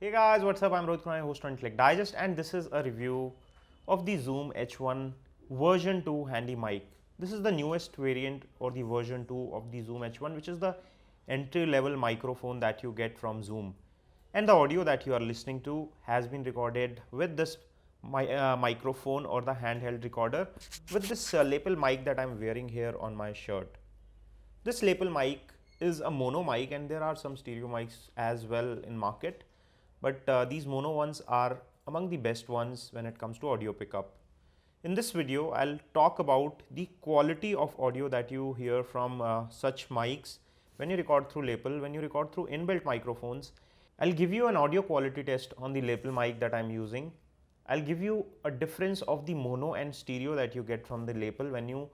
Hey guys, what's up? I'm Rohit Khurana, host on Intellect Digest, and this is a review of the Zoom H1 version 2 handy mic. This is the newest variant or the version 2 of the Zoom H1, which is the entry level microphone that you get from Zoom. And the audio that you are listening to has been recorded with this microphone or the handheld recorder with this lapel mic that I'm wearing here on my shirt. This lapel mic is a mono mic, and there are some stereo mics as well in market, but these mono ones are among the best ones when it comes to audio pickup. In this video, I'll talk about the quality of audio that you hear from such mics when you record through lapel, when you record through inbuilt microphones. I'll give you an audio quality test on the lapel mic that I'm using. I'll give you a difference of the mono and stereo that you get from the lapel when you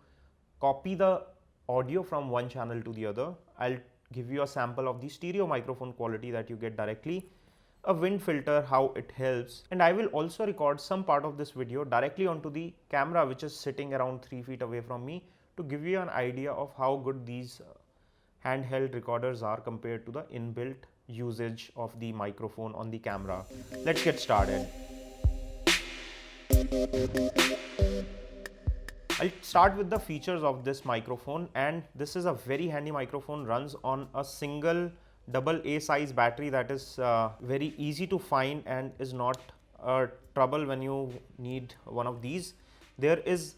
copy the audio from one channel to the other. I'll give you a sample of the stereo microphone quality that you get directly, a wind filter, how it helps, and I will also record some part of this video directly onto the camera which is sitting around 3 feet away from me to give you an idea of how good these handheld recorders are compared to the inbuilt usage of the microphone on the camera. Let's get started. I'll start with the features of this microphone, and this is a very handy microphone, runs on a single AA size battery that is very easy to find and is not a trouble when you need one of these. There is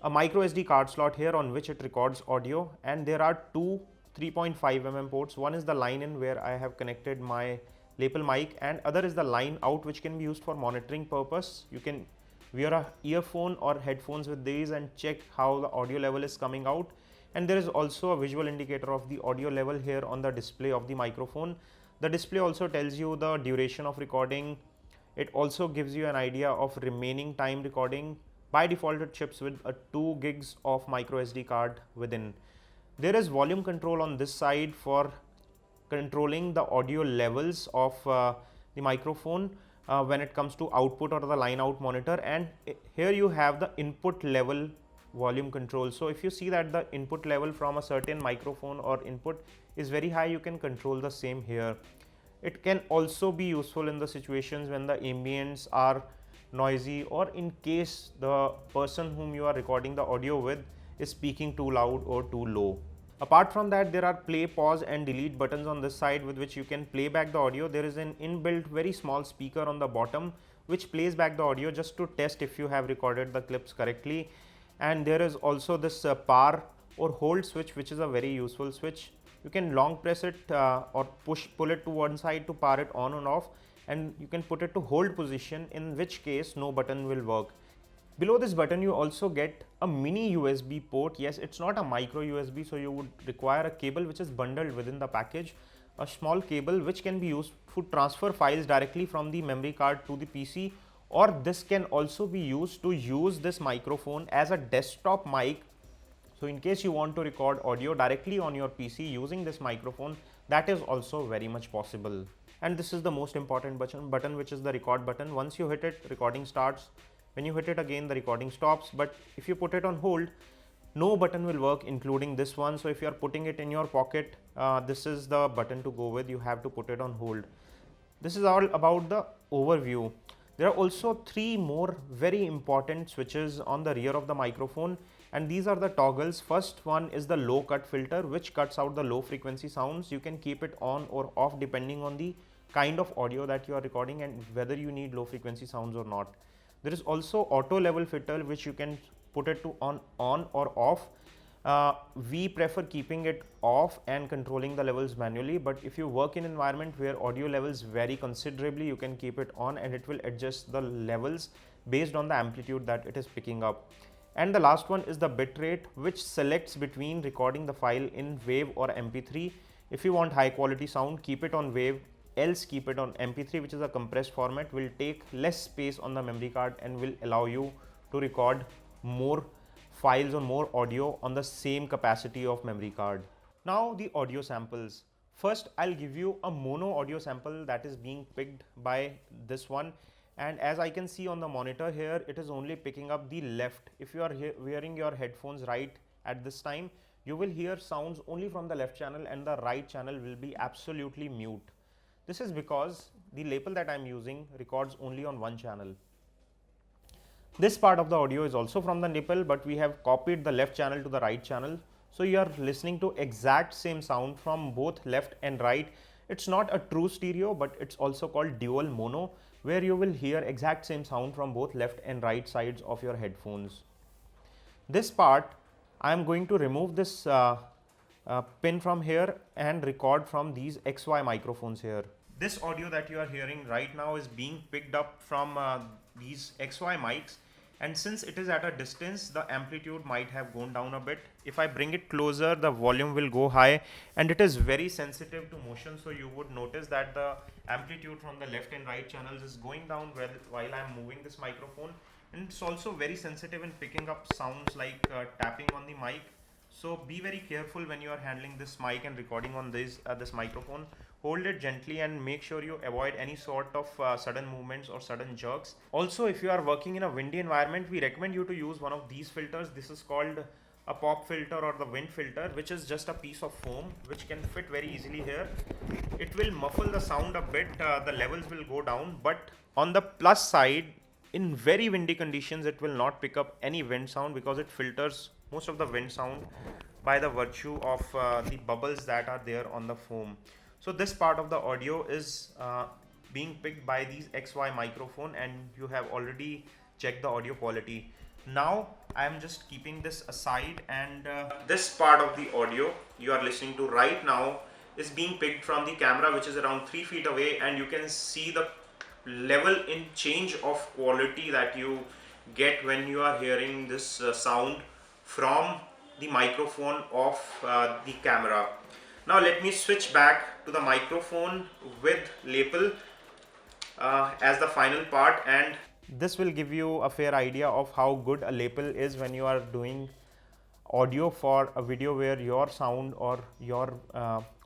a micro SD card slot here on which it records audio, and there are two 3.5mm ports. One is the line in where I have connected my lapel mic, and other is the line out which can be used for monitoring purpose. You can wear a earphone or headphones with these and check how the audio level is coming out. And there is also a visual indicator of the audio level here on the display of the microphone. The display also tells you the duration of recording. It also gives you an idea of remaining time recording. By default, it ships with a 2 gigs of micro SD card within. There is volume control on this side for controlling the audio levels of the microphone when it comes to output or the line out monitor, and here you have the input level volume control. So if you see that the input level from a certain microphone or input is very high, you can control the same here. It can also be useful in the situations when the ambience are noisy, or in case the person whom you are recording the audio with is speaking too loud or too low. Apart from that, there are play, pause and delete buttons on this side with which you can play back the audio. There is an inbuilt very small speaker on the bottom which plays back the audio just to test if you have recorded the clips correctly. And there is also this power or hold switch, which is a very useful switch. You can long press it or pull it to one side to power it on and off, and you can put it to hold position, in which case no button will work. Below this button, you also get a mini USB port. Yes, it's not a micro USB, so you would require a cable which is bundled within the package. A small cable which can be used to transfer files directly from the memory card to the PC, or this can also be used to use this microphone as a desktop mic. So in case you want to record audio directly on your PC using this microphone, that is also very much possible. And this is the most important button, which is the record button. Once you hit it, recording starts. When you hit it again, the recording stops. But if you put it on hold, no button will work, including this one. So if you are putting it in your pocket, this is the button to go with. You have to put it on hold. This is all about the overview. There are also 3 more very important switches on the rear of the microphone, and these are the toggles. First one is the low cut filter, which cuts out the low frequency sounds. You can keep it on or off depending on the kind of audio that you are recording and whether you need low frequency sounds or not. There is also auto level filter, which you can put it to on or off. We prefer keeping it off and controlling the levels manually, but if you work in an environment where audio levels vary considerably, you can keep it on and it will adjust the levels based on the amplitude that it is picking up. And the last one is the bitrate, which selects between recording the file in WAV or MP3. If you want high quality sound, keep it on WAV, else keep it on MP3, which is a compressed format, will take less space on the memory card and will allow you to record more files or more audio on the same capacity of memory card. Now the audio samples. First, I'll give you a mono audio sample that is being picked by this one, and as I can see on the monitor here, it is only picking up the left. If you are wearing your headphones right at this time, you will hear sounds only from the left channel and the right channel will be absolutely mute. This is because the lapel that I'm using records only on one channel. This part of the audio is also from the nipple, but we have copied the left channel to the right channel. So you are listening to exact same sound from both left and right. It's not a true stereo, but it's also called dual mono, where you will hear exact same sound from both left and right sides of your headphones. This part, I am going to remove this pin from here and record from these XY microphones here. This audio that you are hearing right now is being picked up from these XY mics, and since it is at a distance, the amplitude might have gone down a bit. If I bring it closer, the volume will go high, and it is very sensitive to motion, so you would notice that the amplitude from the left and right channels is going down while I am moving this microphone, and it's also very sensitive in picking up sounds like tapping on the mic. So be very careful when you are handling this mic and recording on this microphone. Hold it gently and make sure you avoid any sort of sudden movements or sudden jerks. Also, if you are working in a windy environment, we recommend you to use one of these filters. This is called a pop filter or the wind filter, which is just a piece of foam which can fit very easily here. It will muffle the sound a bit, the levels will go down, but on the plus side, in very windy conditions, it will not pick up any wind sound because it filters most of the wind sound by the virtue of the bubbles that are there on the foam. So this part of the audio is being picked by these XY microphone, and you have already checked the audio quality. Now I am just keeping this aside, and this part of the audio you are listening to right now is being picked from the camera, which is around 3 feet away, and you can see the level in change of quality that you get when you are hearing this sound from the microphone of the camera. Now let me switch back to the microphone with lapel as the final part, and this will give you a fair idea of how good a lapel is when you are doing audio for a video where your sound or your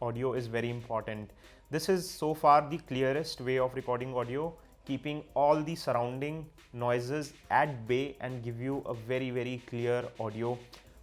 audio is very important. This is so far the clearest way of recording audio, keeping all the surrounding noises at bay and give you a very clear audio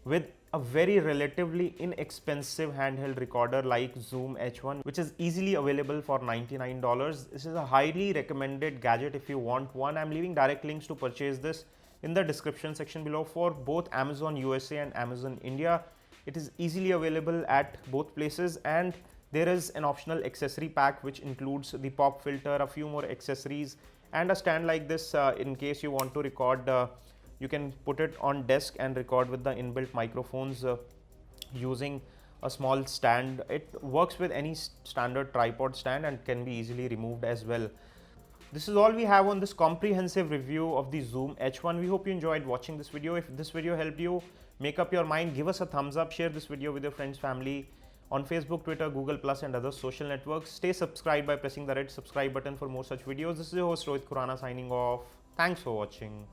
with a very relatively inexpensive handheld recorder like Zoom H1, which is easily available for $99. This is a highly recommended gadget if you want one. I'm leaving direct links to purchase this in the description section below for both Amazon USA and Amazon India. It is easily available at both places, and there is an optional accessory pack which includes the pop filter, a few more accessories, and a stand like this in case you want to record. You can put it on desk and record with the inbuilt microphones using a small stand. It works with any standard tripod stand and can be easily removed as well. This is all we have on this comprehensive review of the Zoom H1. We hope you enjoyed watching this video. If this video helped you make up your mind, give us a thumbs up, share this video with your friends, family on Facebook, Twitter, Google+, and other social networks. Stay subscribed by pressing the red subscribe button for more such videos. This is your host Rohit Khurana signing off. Thanks for watching.